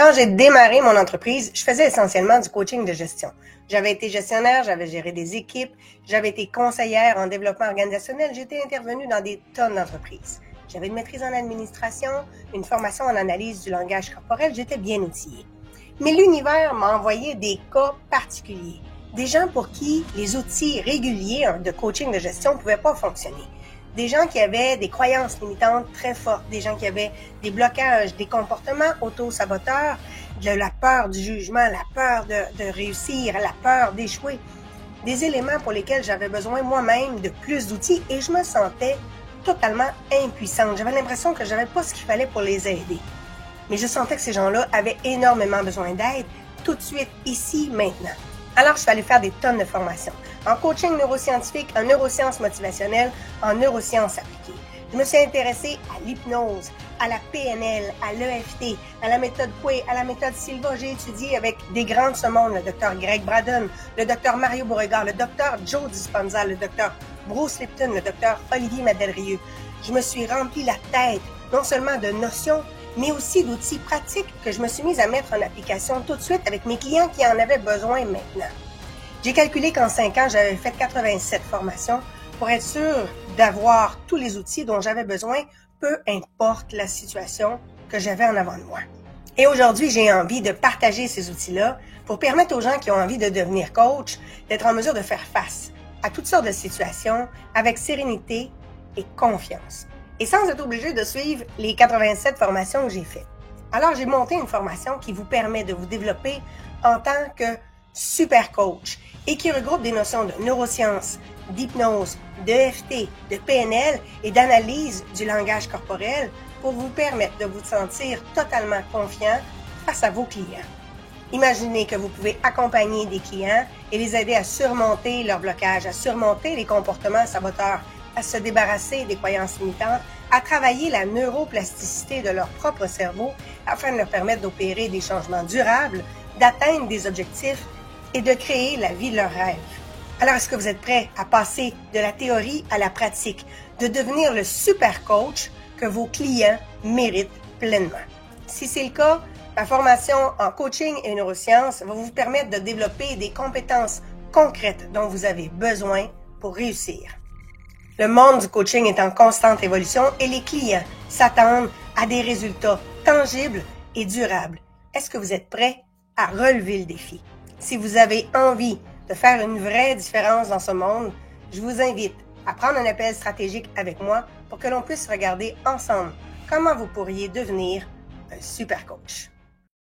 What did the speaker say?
Quand j'ai démarré mon entreprise, je faisais essentiellement du coaching de gestion. J'avais été gestionnaire, j'avais géré des équipes, j'avais été conseillère en développement organisationnel, j'étais intervenue dans des tonnes d'entreprises. J'avais une maîtrise en administration, une formation en analyse du langage corporel, j'étais bien outillée. Mais l'univers m'a envoyé des cas particuliers, des gens pour qui les outils réguliers de coaching de gestion ne pouvaient pas fonctionner. Des gens qui avaient des croyances limitantes très fortes, des gens qui avaient des blocages, des comportements auto-saboteurs, de la peur du jugement, la peur de réussir, la peur d'échouer. Des éléments pour lesquels j'avais besoin moi-même de plus d'outils et je me sentais totalement impuissante. J'avais l'impression que je n'avais pas ce qu'il fallait pour les aider. Mais je sentais que ces gens-là avaient énormément besoin d'aide tout de suite, ici, maintenant. Alors, je suis allée faire des tonnes de formations en coaching neuroscientifique, en neurosciences motivationnelles, en neurosciences appliquées. Je me suis intéressée à l'hypnose, à la PNL, à l'EFT, à la méthode Coué, à la méthode Silva. J'ai étudié avec des grands de ce monde, le docteur Greg Braden, le docteur Mario Beauregard, le docteur Joe Dispenza, le docteur Bruce Lipton, le docteur Olivier Madelrieux. Je me suis rempli la tête, non seulement de notions, mais aussi d'outils pratiques que je me suis mise à mettre en application tout de suite avec mes clients qui en avaient besoin maintenant. J'ai calculé qu'en 5 ans, j'avais fait 87 formations pour être sûre d'avoir tous les outils dont j'avais besoin, peu importe la situation que j'avais en avant de moi. Et aujourd'hui, j'ai envie de partager ces outils-là pour permettre aux gens qui ont envie de devenir coach d'être en mesure de faire face à toutes sortes de situations avec sérénité et confiance. Et sans être obligé de suivre les 87 formations que j'ai faites. Alors, j'ai monté une formation qui vous permet de vous développer en tant que super coach et qui regroupe des notions de neurosciences, d'hypnose, d'EFT, de PNL et d'analyse du langage corporel pour vous permettre de vous sentir totalement confiant face à vos clients. Imaginez que vous pouvez accompagner des clients et les aider à surmonter leurs blocages, à surmonter les comportements saboteurs, à se débarrasser des croyances limitantes, à travailler la neuroplasticité de leur propre cerveau afin de leur permettre d'opérer des changements durables, d'atteindre des objectifs et de créer la vie de leurs rêves. Alors, est-ce que vous êtes prêts à passer de la théorie à la pratique, de devenir le super coach que vos clients méritent pleinement? Si c'est le cas, ma formation en coaching et neurosciences va vous permettre de développer des compétences concrètes dont vous avez besoin pour réussir. Le monde du coaching est en constante évolution et les clients s'attendent à des résultats tangibles et durables. Est-ce que vous êtes prêts à relever le défi? Si vous avez envie de faire une vraie différence dans ce monde, je vous invite à prendre un appel stratégique avec moi pour que l'on puisse regarder ensemble comment vous pourriez devenir un super coach.